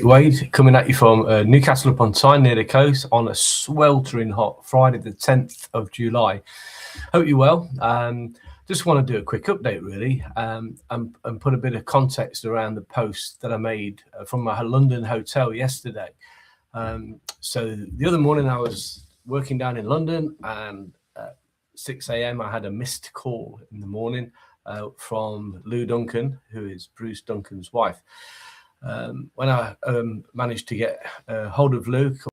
Wade coming at you from Newcastle upon Tyne near the coast on a sweltering hot Friday the 10th of July. Hope you're well. Just want to do a quick update really and put a bit of context around the post that I made from my London hotel yesterday. So the other morning I was working down in London and at 6 a.m. I had a missed call in the morning from Lou Duncan, who is Bruce Duncan's wife. When I managed to get hold of Lou a couple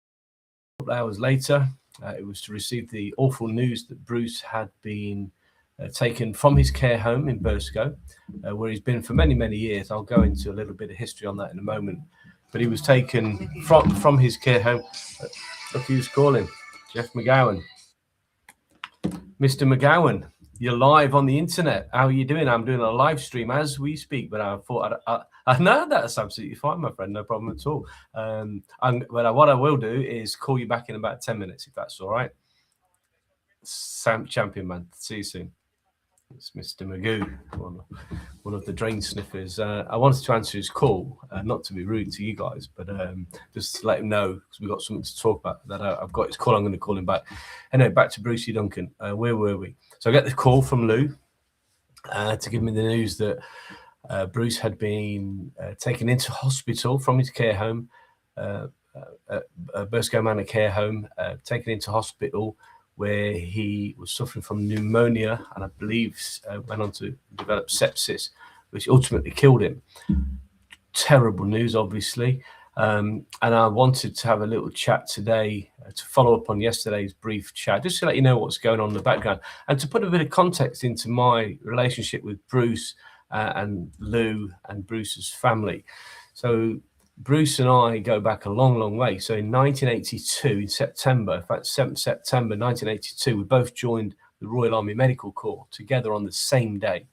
of hours later, it was to receive the awful news that Bruce had been taken from his care home in Burscough, where he's been for many, many years. I'll go into a little bit of history on that in a moment. But he was taken from his care home. Look who's calling, Jeff McGowan. Mr. McGowan, you're live on the internet. How are you doing? I'm doing a live stream as we speak, but I thought I know that's absolutely fine, my friend. No problem at all. But what I will do is call you back in about 10 minutes, if that's all right. Sam Champion, man. See you soon. It's Mr. Magoo, one of the drain sniffers. I wanted to answer his call, not to be rude to you guys, but just to let him know, because we've got something to talk about, that I've got his call. I'm going to call him back. Anyway, back to Brucey Duncan. Where were we? So I get the call from Lou to give me the news that Bruce had been taken into hospital from his care home, Burscough Manor care home, taken into hospital where he was suffering from pneumonia and I believe went on to develop sepsis, which ultimately killed him. Terrible news, obviously. And I wanted to have a little chat today to follow up on yesterday's brief chat, just to let you know what's going on in the background and to put a bit of context into my relationship with Bruce and Lou and Bruce's family. So Bruce and I go back a long, long way. So in 1982, in September, in fact, 7th September 1982, we both joined the Royal Army Medical Corps together on the same day.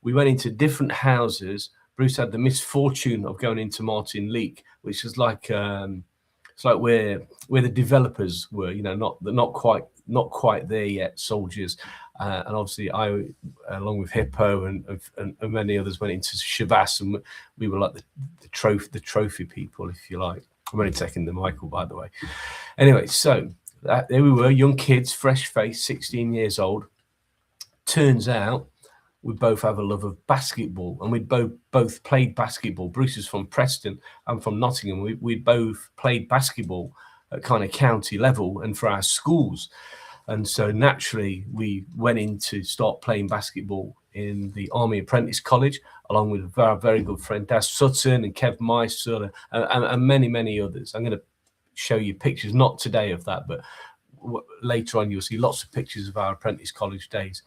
We went into different houses. Bruce had the misfortune of going into Martinleak, which is like it's like where the developers were, you know, not quite there yet, soldiers. And obviously I, along with Hippo and many others, went into Shavas, and we were like the trophy people, if you like. I'm only taking the Michael, by the way. Anyway, so there we were, young kids, fresh face, 16 years old. Turns out we both have a love of basketball, and we'd both played basketball. Bruce is from Preston, I'm from Nottingham. We both played basketball at kind of county level and for our schools. And so naturally, we went in to start playing basketball in the Army Apprentice College, along with our very good friend Daz Sutton and Kev Meister and many, many others. I'm going to show you pictures, not today of that, but later on you'll see lots of pictures of our Apprentice College days.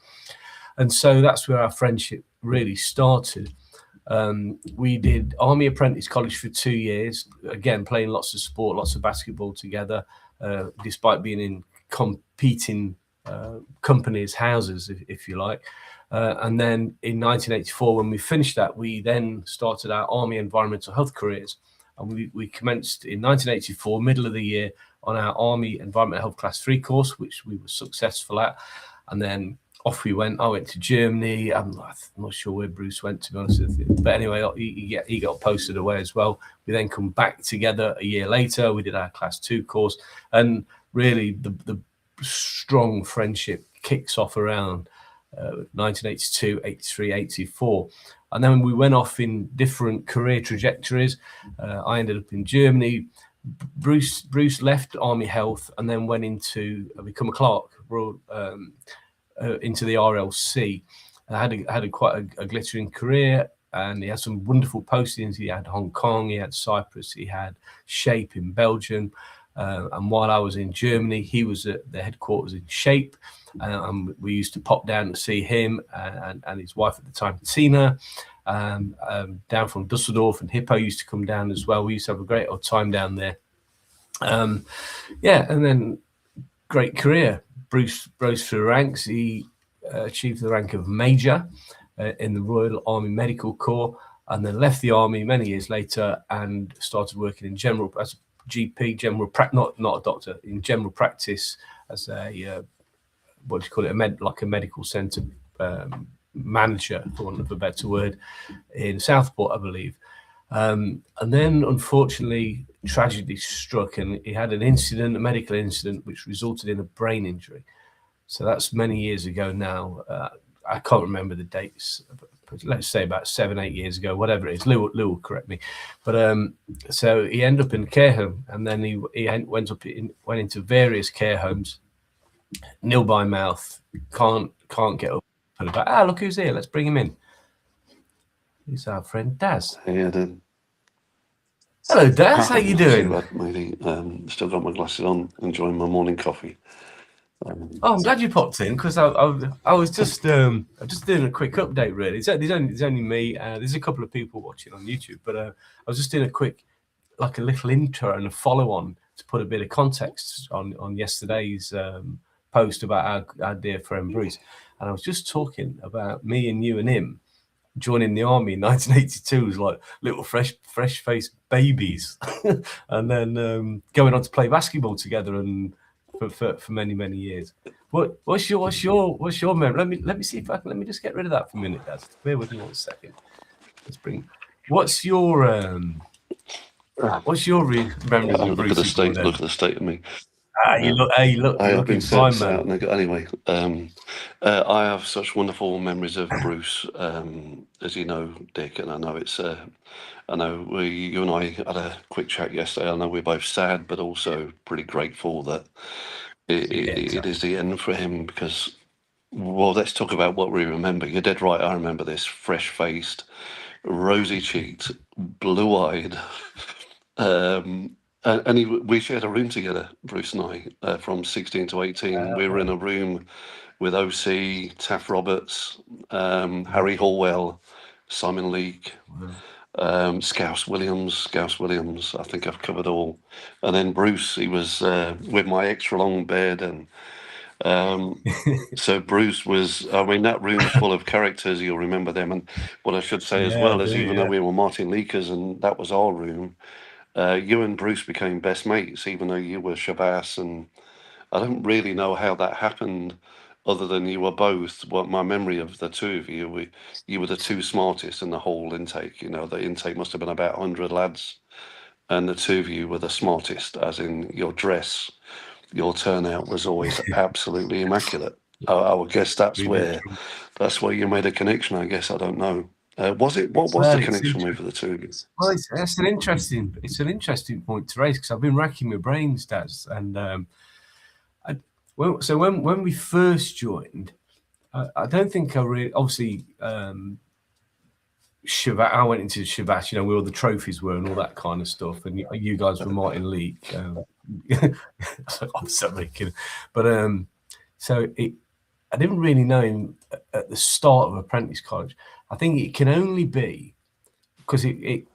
And so that's where our friendship really started. We did Army Apprentice College for 2 years, again, playing lots of sport, lots of basketball together, despite being in competing companies' houses, if you like. And then in 1984, when we finished that, we then started our Army Environmental Health careers. And we commenced in 1984, middle of the year, on our Army Environmental Health Class 3 course, which we were successful at. And then off we went. I went to Germany. I'm not sure where Bruce went, to be honest with you. But anyway, he got posted away as well. We then come back together a year later. We did our Class 2 course. And really, the strong friendship kicks off around 1982, 83, 84. And then we went off in different career trajectories. I ended up in Germany. Bruce left Army Health and then went into become a clerk into the RLC. I had quite a glittering career, and he had some wonderful postings. He had Hong Kong, he had Cyprus, he had Shape in Belgium. And while I was in Germany, he was at the headquarters in Shape. And we used to pop down to see him and his wife at the time, Tina, down from Dusseldorf, and Hippo used to come down as well. We used to have a great old time down there. And then great career. Bruce rose through the ranks. He achieved the rank of Major in the Royal Army Medical Corps, and then left the Army many years later and started working in general as a GP, not a doctor, in general practice as a what do you call it, like a medical centre manager, for want of a better word, in Southport, I believe. And then, unfortunately, tragedy struck, and he had an incident, a medical incident, which resulted in a brain injury. So that's many years ago now. I can't remember the dates, but let's say about 7-8 years ago, whatever it is. Lou will correct me. But so he ended up in a care home, and then he went into various care homes, nil by mouth, can't get up. Look who's here. Let's bring him in. He's our friend Daz. Hey, Ed. Hello, Daz. How you doing? Still got my glasses on, enjoying my morning coffee. I'm glad you popped in, because I was just doing a quick update. Really, there's only me. There's a couple of people watching on YouTube, but I was just doing a little intro and a follow on to put a bit of context on yesterday's post about our dear friend Bruce. And I was just talking about me and you and him joining the army in 1982 as like little fresh-faced babies, and then going on to play basketball together and for many years. What's your memory? Let me see if I can. Let me just get rid of that for a minute, Daz. Bear with me 1 second. What's your memories of Bruce? Look at the state of me. You look. I have been fine, man. Anyway, I have such wonderful memories of Bruce, as you know, Dick, and I know it's. I know you and I had a quick chat yesterday. I know we're both sad, but also pretty grateful that it is the end for him. Because, well, let's talk about what we remember. You're dead right. I remember this: fresh-faced, rosy-cheeked, blue-eyed. And we shared a room together, Bruce and I, from 16 to 18. We were in a room with OC, Taff Roberts, Harry Hallwell, Simon Leake, Scouse Williams. I think I've covered all. And then Bruce, he was with my extra long bed. And so Bruce was, that room was full of characters. You'll remember them. And what I should say even though we were Martin Leakers and that was our room, you and Bruce became best mates, even though you were Shabazz, and I don't really know how that happened, other than you were both. What my memory of the two of you, you were the two smartest in the whole intake. You know, the intake must have been about 100 lads, and the two of you were the smartest, as in your dress, your turnout was always absolutely immaculate. I would guess that's where you made a connection. I guess I don't know. What was the connection with the two of you? Well, it's an interesting point to raise, because I've been racking my brains, Daz, and when we first joined, I don't think I really obviously Shabazz. I went into Shabazz, you know, where all the trophies were and all that kind of stuff, and you guys were Martin Leake. But so I didn't really know him at the start of apprentice college. I think it can only be because it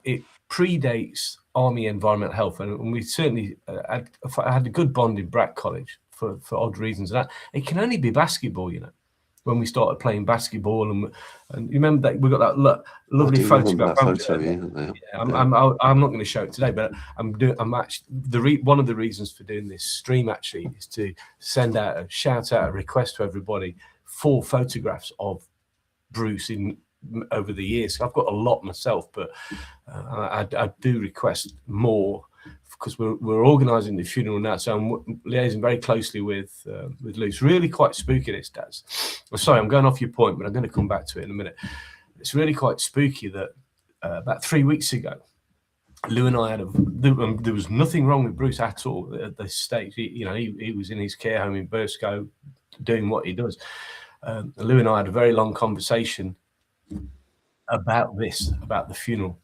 predates Army Environmental Health, and we certainly had a good bond in Brack College for odd reasons. That it can only be basketball, you know. When we started playing basketball, and you remember that we got that lovely photograph. I'm not going to show it today, but I'm actually one of the reasons for doing this stream actually is to send out a shout out, a request to everybody for photographs of Bruce over the years. I've got a lot myself, but I do request more, because we're organising the funeral now, so I'm liaising very closely with Lou. It's really quite spooky, this, Daz. Sorry, I'm going off your point, but I'm going to come back to it in a minute. It's really quite spooky that about 3 weeks ago, Lou and I there was nothing wrong with Bruce at all at this stage. He was in his care home in Burscough doing what he does. Lou and I had a very long conversation about the funeral.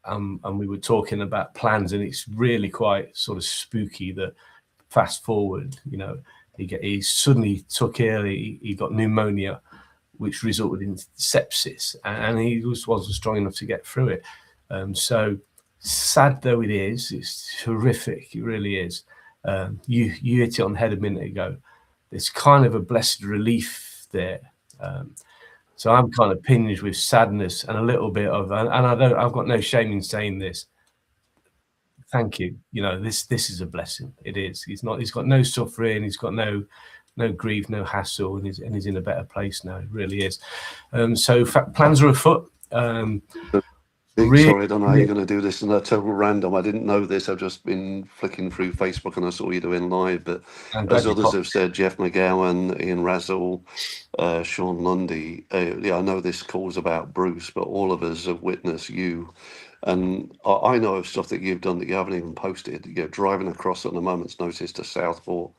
And we were talking about plans, and it's really quite sort of spooky that fast forward, you know, he suddenly took ill, he got pneumonia, which resulted in sepsis, and he wasn't strong enough to get through it. So sad though it is, it's horrific, it really is. You hit it on the head a minute ago. There's kind of a blessed relief there. So I'm kind of pinged with sadness and a little bit of, and I've got no shame in saying this. Thank you. You know, this is a blessing. It is. He's got no suffering. He's got no grief, no hassle, and he's in a better place now. It really is. So plans are afoot. Really, Sorry, I don't know how you're going to do this in a total random. I didn't know this. I've just been flicking through Facebook and I saw you doing live. But I'm as glad you others popped. have said, Jeff McGowan, Ian Razzle, Sean Lundy. Yeah, I know this call's about Bruce, but all of us have witnessed you. And I know of stuff that you've done that you haven't even posted. You're driving across on a moment's notice to Southport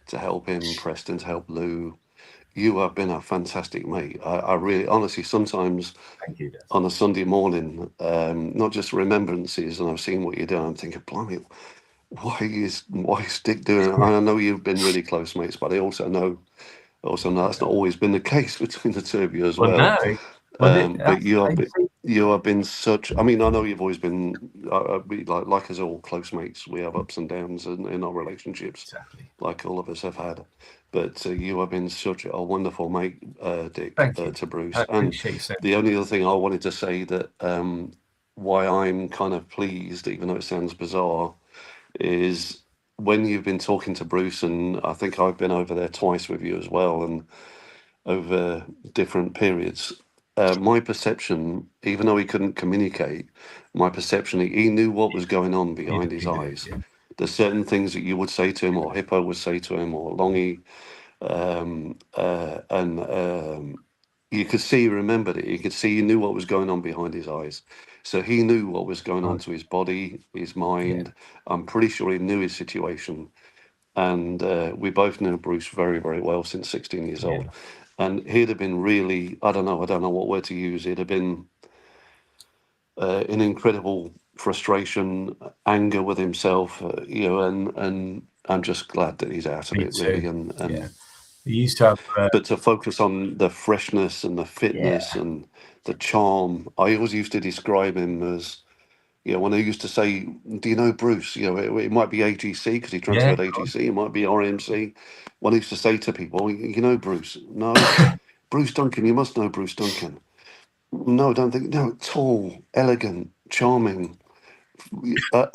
to help him, Preston to help Lou. You have been a fantastic mate. I really, honestly, sometimes Thank you, Des. on a Sunday morning, not just remembrances, and I've seen what you're doing. I'm thinking, blimey, why is Dick doing it? I know you've been really close mates, but I also know that's not always been the case between the two of you as Well, well. no, well, But you have been such. I mean, I know you've always been like us all close mates. We have ups and downs in our relationships, exactly. like all of us have had. But you have been such a wonderful mate, Dick, Thank you. to Bruce. I And appreciate you saying. the only other thing I wanted to say that why I'm kind of pleased, even though it sounds bizarre, is when you've been talking to Bruce, and I think I've been over there twice with you as well, and over different periods. My perception, even though he couldn't communicate, my perception, he knew what was going on behind his eyes. Yeah. There's certain things that you would say to him, or Hippo would say to him, or Longy, and you could see he remembered it. You could see he knew what was going on behind his eyes. So he knew what was going on to his body, his mind. I'm pretty sure he knew his situation. And we both knew Bruce very, very well since 16 years old. And he'd have been really, I don't know what word to use. He'd have been in incredible frustration, anger with himself, and I'm just glad that he's out of Me it, too. really. And He used to have. but to focus on the freshness and the fitness and the charm, I always used to describe him as, when I used to say, "Do you know Bruce?" It might be AGC because he transferred AGC. It might be RMC. When I used to say to people, "You know Bruce?" No, Bruce Duncan. You must know Bruce Duncan. No, don't think. No, tall, elegant, charming. Yeah,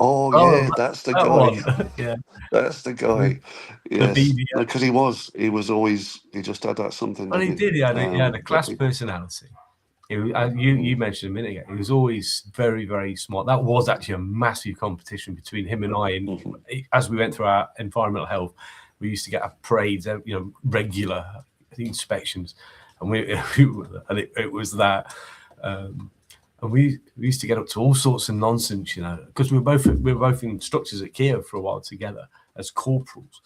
that's the that guy. one. Yeah. That's the guy. The Yes, BBO. because he was always. He just had that something. Well, he did. He had a class personality. You mentioned a minute ago. He was always very, very smart. That was actually a massive competition between him and I. And as we went through our environmental health, we used to get our parades, regular inspections, and it was that. And we used to get up to all sorts of nonsense, because we were both instructors at Kiev for a while together as corporals.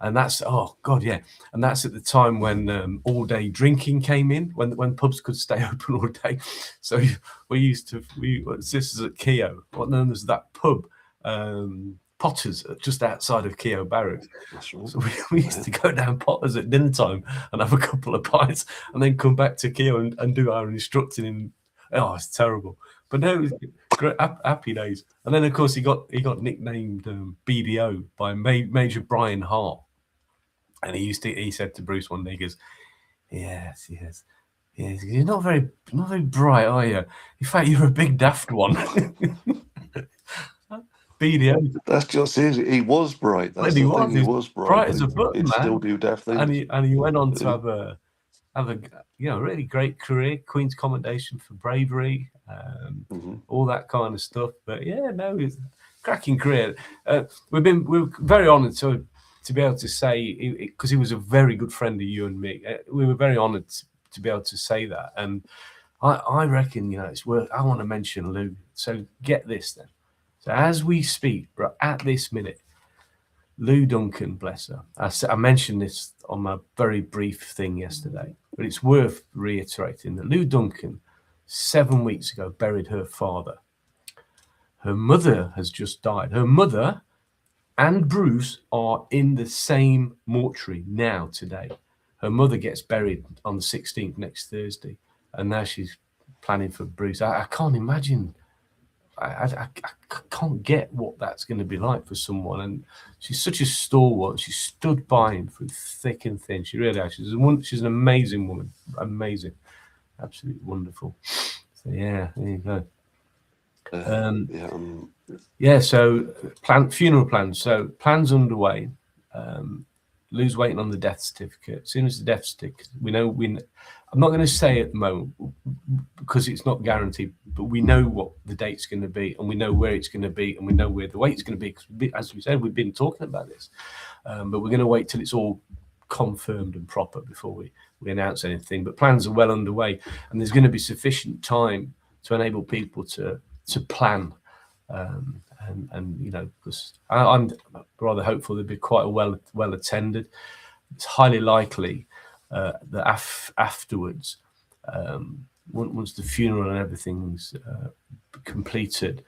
And that's and that's at the time when all day drinking came in, when pubs could stay open all day. So we sisters at Keogh, what known as that pub, Potters, just outside of Keogh Barracks. That's right. So we used to go down Potters at dinner time and have a couple of pints, and then come back to Keogh and do our instructing. It's terrible, but no, it was great, happy days. And then of course he got nicknamed BBO by Major Brian Hart. And he said to Bruce one day, he goes, yes, you're not very bright, are you? In fact, you're a big daft one. BDO. That's just it. He was bright. That's the thing. He was bright as a button, man. Still do daft things. And he went on to have a really great career, Queen's Commendation for bravery, all that kind of stuff. But it's a cracking career. We're very honoured to be able to say, because he was a very good friend of you and me. We were very honoured to be able to say that, and I reckon it's worth. I want to mention Lou. So get this then. So as we speak, right at this minute, Lou Duncan, bless her. I mentioned this on my very brief thing yesterday, but it's worth reiterating that Lou Duncan, 7 weeks ago, buried her father. Her mother has just died. Her mother and Bruce are in the same mortuary now today. Her mother gets buried on the 16th, next Thursday, and now she's planning for Bruce. I can't imagine. I can't get what that's going to be like for someone. And she's such a stalwart. She stood by him through thick and thin. She really has. She's an amazing woman. Amazing. Absolutely wonderful. So, there you go. So funeral plans. So plans underway. Lou's waiting on the death certificate. As soon as the death certificate, I'm not going to say at the moment because it's not guaranteed, but we know what the date's going to be, and we know where it's going to be, and we know where the weight's going to be. Because, as we said, we've been talking about this, but we're going to wait till it's all confirmed and proper before we announce anything. But plans are well underway, and there's going to be sufficient time to enable people to plan. And you know, because I'm rather hopeful there'll be quite a well attended. It's highly likely that afterwards, once the funeral and everything's completed,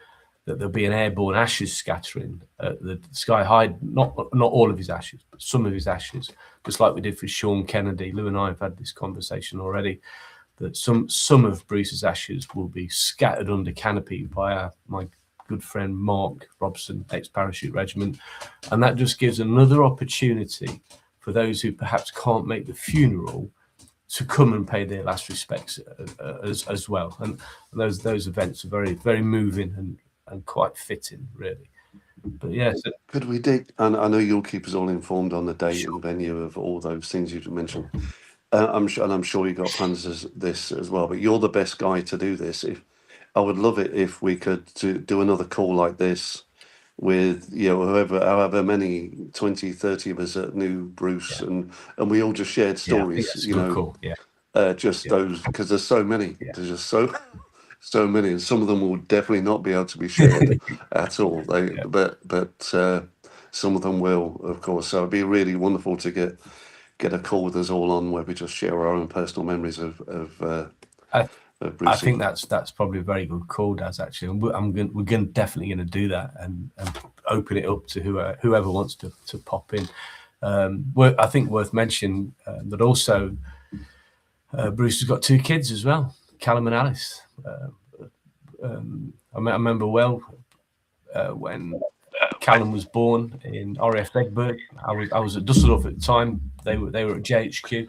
that there'll be an airborne ashes scattering at the Sky High. Not all of his ashes, but some of his ashes, just like we did for Sean Kennedy. Lou and I have had this conversation already. That some of Bruce's ashes will be scattered under canopy by my good friend Mark Robson, ex-Parachute Regiment, and that just gives another opportunity for those who perhaps can't make the funeral to come and pay their last respects as well. And those events are very, very moving and quite fitting, really. But yeah, so, could we dig? And I know you'll keep us all informed on the date and venue of all those things you mentioned. I'm sure you got plans as this as well. But you're the best guy to do this. I would love it if we could do another call like this with, you know, however many 20, 30 of us that knew Bruce, and we all just shared stories, you know. Cool. Those, because there's so many. There's just so many, and some of them will definitely not be able to be shared at all. But some of them will, of course. So it'd be really wonderful to get a call with us all on where we just share our own personal memories of Bruce. I think that's probably a very good call, Daz. Actually, and we're definitely going to do that and open it up to whoever wants to pop in. I think worth mentioning that also Bruce has got 2 kids as well, Callum and Alice. I remember well when Callum was born in RAF Egberg. I was at Dusseldorf at the time. They were at JHQ.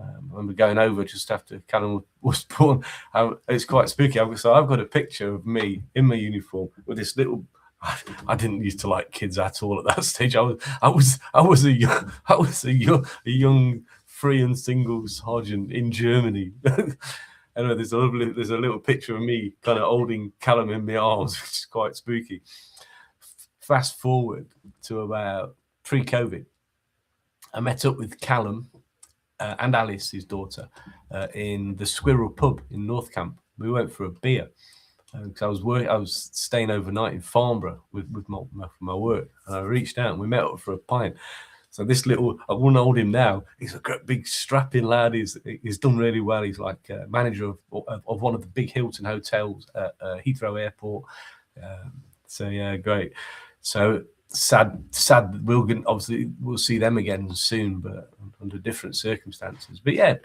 I remember going over just after Callum was born. It's quite spooky. So I've got a picture of me in my uniform with this little. I didn't used to like kids at all at that stage. I was a young free and single sergeant in Germany. Anyway, there's a little picture of me kind of holding Callum in my arms, which is quite spooky. Fast forward to about pre-COVID, I met up with Callum and Alice, his daughter, in the Squirrel Pub in North Camp. We went for a beer because I was staying overnight in Farnborough with my work, and I reached out and we met up for a pint. So this little, I wouldn't hold him now. He's a great big strapping lad. He's done really well. He's like manager of one of the big Hilton hotels at Heathrow Airport. So yeah, great. So sad obviously we'll see them again soon, but under different circumstances. But yeah,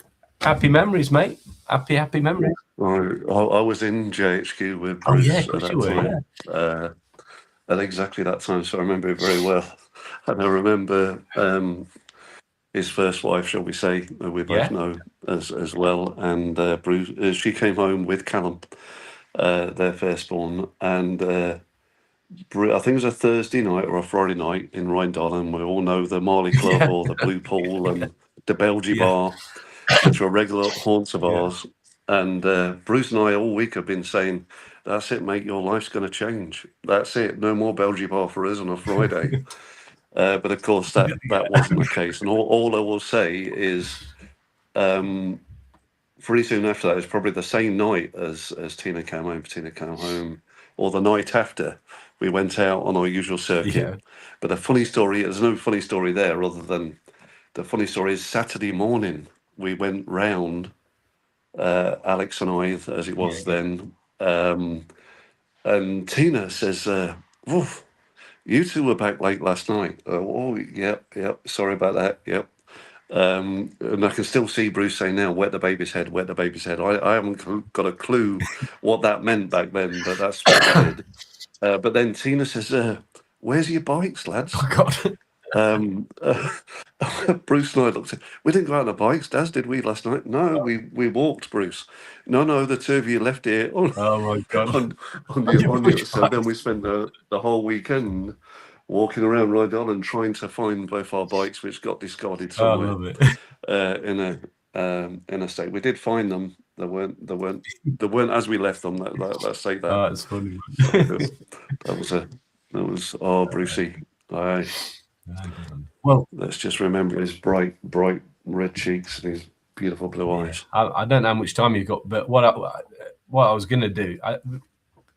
happy memories, mate. Happy memories. I was in JHQ with Bruce at that time. At exactly that time, so I remember it very well. And I remember his first wife, shall we say, we both know as well. And Bruce, she came home with Callum, their firstborn, and I think it was a Thursday night or a Friday night in Rheindal, and we all know the Marley Club or the Blue Pool and the Belgie Bar, which are regular haunts of ours. And Bruce and I all week have been saying, that's it, mate, your life's going to change. That's it, no more Belgie Bar for us on a Friday. But of course, that wasn't the case. And all I will say is, pretty soon after that, it was probably the same night as Tina came home, or the night after, we went out on our usual circuit. Yeah. But the funny story, there's no funny story there other than the funny story is Saturday morning, we went round, Alex and I, as it was then, and Tina says, "Woof, you two were back late last night." Oh, yep, sorry about that, yep. And I can still see Bruce saying now, wet the baby's head. I haven't got a clue what that meant back then, but that's what I did. But then Tina says, "Where's your bikes, lads?" Oh, God. Bruce and I looked at, we didn't go out on the bikes, Daz, did we, last night? No, we walked, Bruce. No, the two of you left here. Oh my God. So then we spent the whole weekend walking around Rydal and trying to find both our bikes, which got discarded somewhere. I love it. in a state. We did find them. They weren't as we left them. Let's say that. Oh, it's funny. that was Brucey. Aye. Well, let's just remember his bright red cheeks and his beautiful blue eyes. I don't know how much time you've got, but what I was going to do,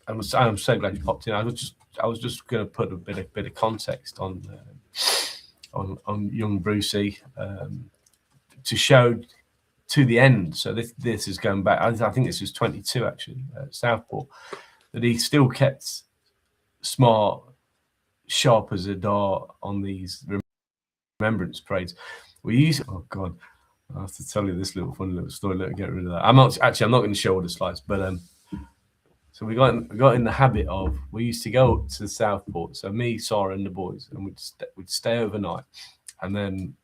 I'm so glad you popped in. I was just going to put a bit of context on young Brucey to show to the end. So this is going back. I think this was 22 actually at Southport, that he still kept smart, sharp as a dart on these remembrance parades. We used, oh God, I have to tell you this funny little story. Let me get rid of that. I'm not going to show all the slides, but so we got in the habit of, we used to go up to Southport. So me, Sarah, and the boys, and we'd stay overnight, and then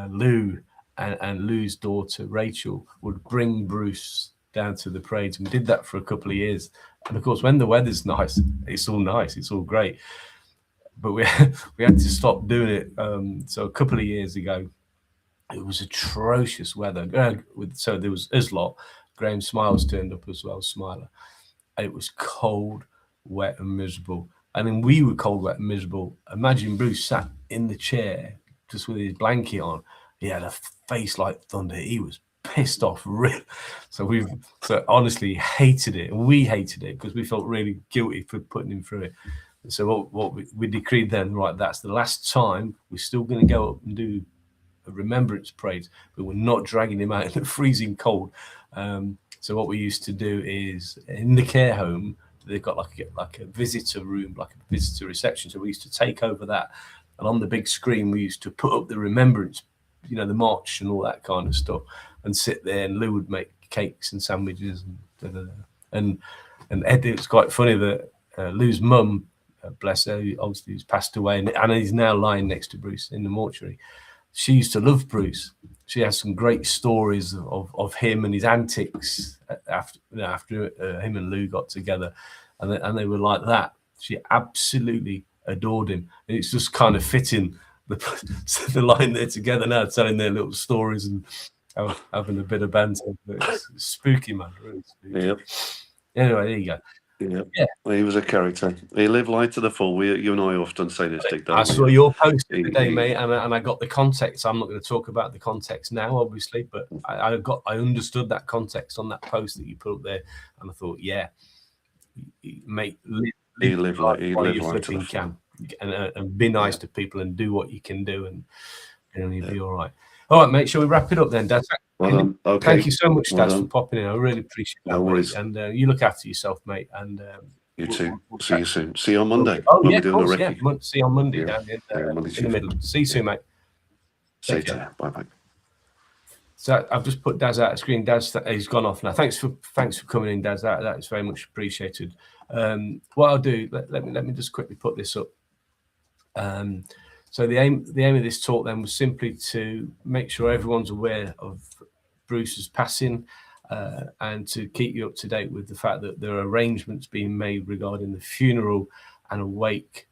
Lou and Lou's daughter Rachel would bring Bruce down to the parades, and we did that for a couple of years. And of course, when the weather's nice, it's all great. But we had to stop doing it. So a couple of years ago, it was atrocious weather. So there was Islot, Graham Smiles turned up as well, Smiler. It was cold, wet, and miserable. And then we were cold, wet, and miserable. Imagine Bruce sat in the chair just with his blanket on. He had a face like thunder. He was pissed off. So honestly hated it. And we hated it because we felt really guilty for putting him through it. So what we decreed then, right, that's the last time. We're still going to go up and do a remembrance parade, but we're not dragging him out in the freezing cold. So what we used to do is, in the care home, they've got like a visitor room, like a visitor reception. So we used to take over that, and on the big screen we used to put up the remembrance, the march and all that kind of stuff, and sit there. And Lou would make cakes and sandwiches and Ed. It's quite funny that Lou's mum, bless her, obviously who's passed away, and he's now lying next to Bruce in the mortuary. She used to love Bruce. She has some great stories of him and his antics after him and Lou got together, and they were like that. She absolutely adored him. And it's just kind of fitting the line there together now, telling their little stories and having a bit of banter. It's spooky, man. Really spooky. Yep. Anyway, there you go. Yeah, well, he was a character. He lived life to the full. You and I often say this, Dick. I saw your post today, mate, and I got the context. I'm not going to talk about the context now, obviously, but I understood that context on that post that you put up there, and I thought, yeah, mate, live like you flipping can, and be nice to people and do what you can do, and you'll be all right. All right, mate. Shall we wrap it up then, Dad? Well done. Okay. Thank you so much, Dad, for popping in. I really appreciate that. No worries. And you look after yourself, mate. And you too. See you soon. See you on Monday. Oh, yeah, of course, yeah. See you on Monday down in the middle. See you soon, mate. See you. Bye. So I've just put Daz out of screen. Daz, he's gone off now. Thanks for coming in, Daz. That is very much appreciated. What I'll do, let me just quickly put this up. So the aim of this talk then was simply to make sure everyone's aware of Bruce's passing, and to keep you up to date with the fact that there are arrangements being made regarding the funeral and a wake,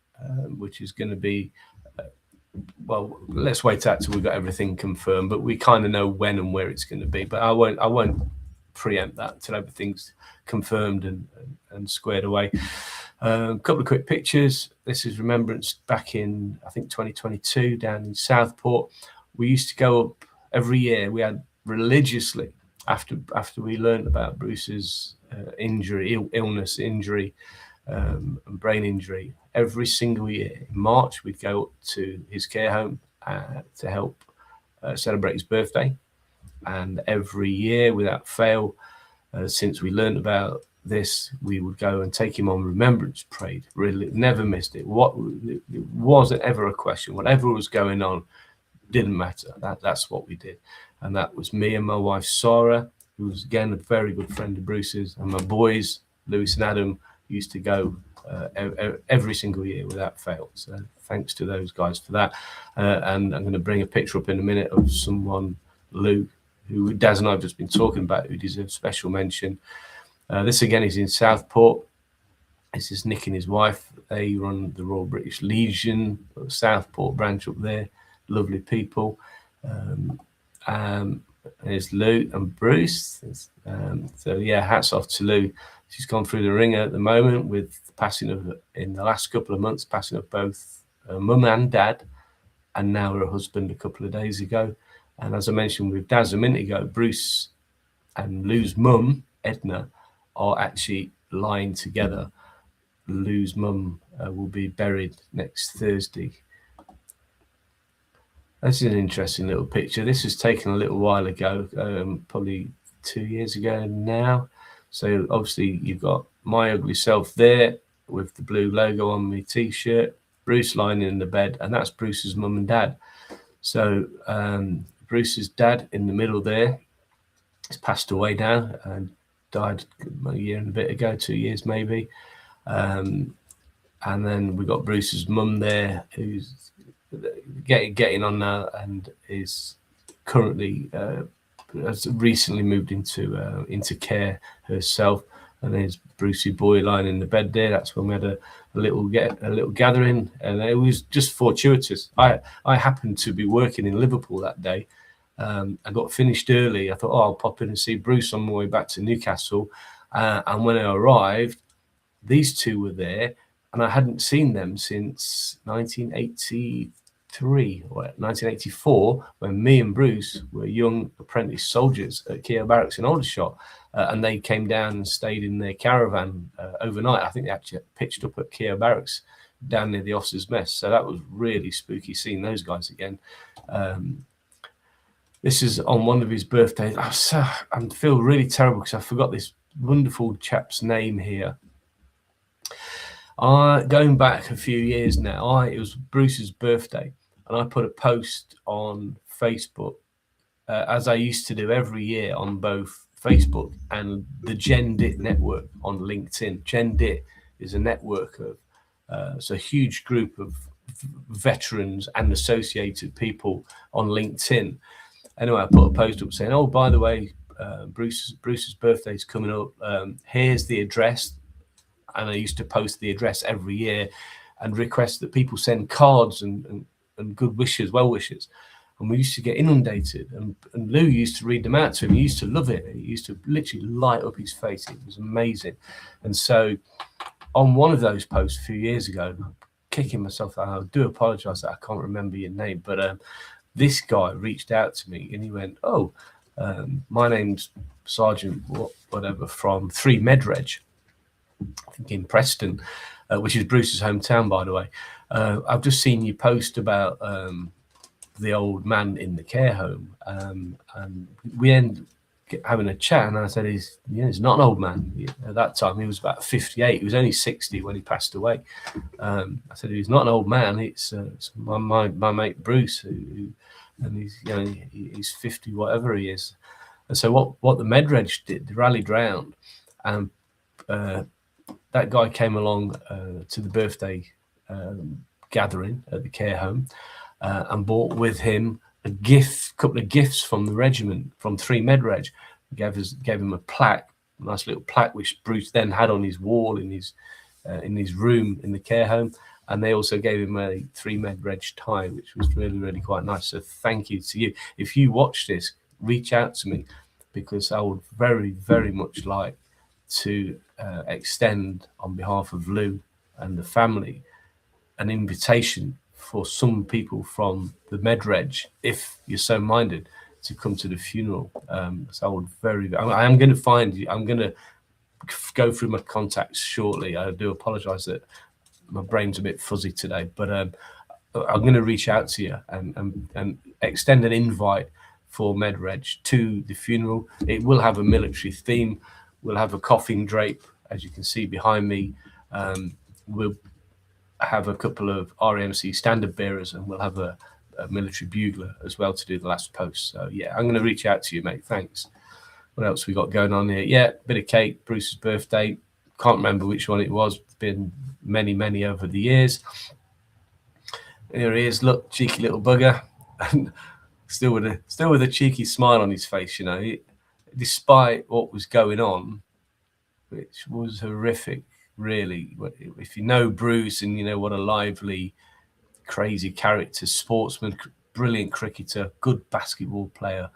which is going to be, well, let's wait out till we've got everything confirmed, but we kind of know when and where it's going to be. But I won't preempt that until everything's confirmed and squared away. A couple of quick pictures. This is remembrance back in, I think, 2022 down in Southport. We used to go up every year. We had religiously, after we learned about Bruce's illness, injury, and brain injury, every single year in March we'd go up to his care home to help celebrate his birthday. And every year without fail, since we learned about this, we would go and take him on remembrance parade. Really never missed it. It wasn't ever a question. Whatever was going on didn't matter. That's what we did. And that was me and my wife Sarah, who was again a very good friend of Bruce's, and my boys Lewis and Adam used to go every single year without fail. So thanks to those guys for that. And I'm going to bring a picture up in a minute of someone, Lou, who Daz and I have just been talking about, who deserves special mention. This again is in Southport. This is Nick and his wife. They run the Royal British Legion, Southport branch up there. Lovely people. There's Lou and Bruce. So yeah, hats off to Lou. She's gone through the ringer at the moment with the passing of, in the last couple of months, passing of both her mum and dad, and now her husband a couple of days ago. And as I mentioned with Daz a minute ago, Bruce and Lou's mum, Edna, are actually lying together. Lou's mum will be buried next Thursday. This is an interesting little picture. This was taken a little while ago, probably 2 years ago now. So obviously you've got my ugly self there with the blue logo on my t-shirt, Bruce lying in the bed, and that's Bruce's mum and dad. So Bruce's dad in the middle there has passed away now and died a year and a bit ago, 2 years maybe. And then we got Bruce's mum there, who's getting on now and is currently has recently moved into care herself. And there's Brucey boy lying in the bed there. That's when we had a little gathering, and it was just fortuitous. I happened to be working in Liverpool that day. I got finished early. I thought, I'll pop in and see Bruce on my way back to Newcastle. And when I arrived, these two were there, and I hadn't seen them since 1983 or 1984, when me and Bruce were young apprentice soldiers at Keogh Barracks in Aldershot. And they came down and stayed in their caravan overnight. I think they actually pitched up at Keogh Barracks down near the officers' mess. So that was really spooky seeing those guys again. This is on one of his birthdays. I feel really terrible because I forgot this wonderful chap's name here. Going back a few years now, it was Bruce's birthday, and I put a post on Facebook, as I used to do every year on both Facebook and the GenDit network on LinkedIn. GenDit is a network of, it's a huge group of veterans and associated people on LinkedIn. Anyway, I put a post up saying, oh, by the way, Bruce's birthday is coming up. Here's the address. And I used to post the address every year and request that people send cards and good wishes, well wishes. And we used to get inundated. And Lou used to read them out to him. He used to love it. He used to literally light up his face. It was amazing. And so on one of those posts a few years ago, I'm kicking myself out. I do apologize that I can't remember your name. But this guy reached out to me and he went, oh, my name's Sergeant whatever from 3 Medreg, I think in Preston, which is Bruce's hometown, by the way. I've just seen you post about the old man in the care home, and we end having a chat, and I said, he's not an old man. At that time, he was about 58. He was only 60 when he passed away. I said, he's not an old man. It's my mate Bruce, and he's 50, whatever he is. And so what the Medreg did, they rallied round, and that guy came along to the birthday gathering at the care home and brought with him a couple of gifts from the regiment, from 3 Medreg. Gave him a plaque, a nice little plaque, which Bruce then had on his wall in his room in the care home. And they also gave him a 3 Medreg tie, which was really, really quite nice. So thank you to you. If you watch this, reach out to me, because I would very, very much like to extend on behalf of Lou and the family an invitation for some people from the Medreg, if you're so minded, to come to the funeral. So I would I am going to find you. I'm going to go through my contacts shortly. I do apologize that my brain's a bit fuzzy today, but I'm going to reach out to you and extend an invite for Medreg to the funeral. It will have a military theme. We'll have a coffin drape, as you can see behind me. We'll have a couple of RAMC standard bearers, and we'll have a military bugler as well to do the last post. So yeah, I'm going to reach out to you, mate. Thanks. What else we got going on here? Yeah, bit of cake, Bruce's birthday. Can't remember which one it was. It's been many, many over the years. Here he is. Look, cheeky little bugger. still with a cheeky smile on his face, despite what was going on, which was horrific, really. If you know Bruce and you know what a lively, crazy character, sportsman, brilliant cricketer, good basketball player,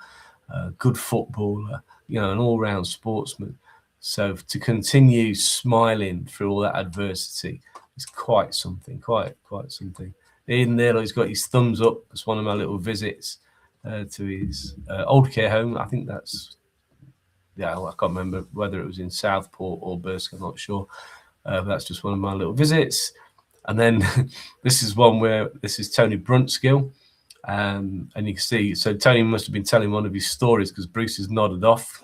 good footballer, an all-round sportsman. So to continue smiling through all that adversity is quite something, quite something. Even there, he's got his thumbs up. It's one of my little visits to his old care home. I think that's, I can't remember whether it was in Southport or Bursk, I'm not sure. But that's just one of my little visits. And then this is one where this is Tony Brunskill. And you can see, so Tony must have been telling one of his stories because Bruce has nodded off.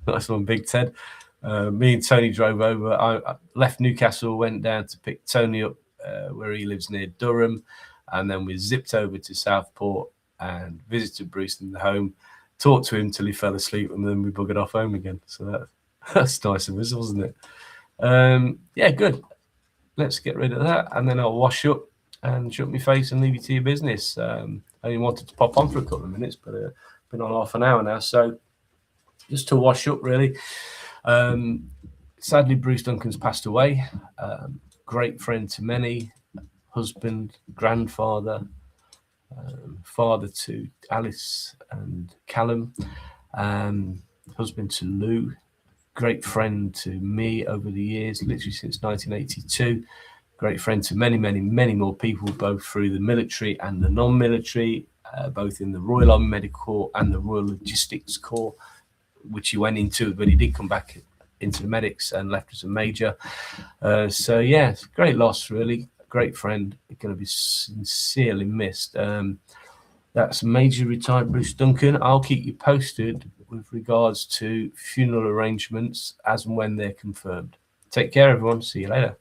Nice one, Big Ted. Me and Tony drove over. I left Newcastle, went down to pick Tony up where he lives near Durham. And then we zipped over to Southport and visited Bruce in the home, talked to him till he fell asleep, and then we buggered off home again. So that's nice of us, wasn't it? Yeah, good. Let's get rid of that. And then I'll wash up and shut my face and leave you to your business. I only wanted to pop on for a couple of minutes, but been on half an hour now. So just to wash up, really. Sadly, Bruce Duncan's passed away. Great friend to many, husband, grandfather, father to Alice and Callum, husband to Lou, great friend to me over the years, literally since 1982. Great friend to many, many, many more people, both through the military and the non-military, both in the Royal Army Medical Corps and the Royal Logistics Corps, which he went into, but he did come back into the medics and left as a major. So yeah, it's a great loss, really. A great friend, going to be sincerely missed. That's Major Retired Bruce Duncan. I'll keep you posted with regards to funeral arrangements as and when they're confirmed. Take care, everyone. See you later.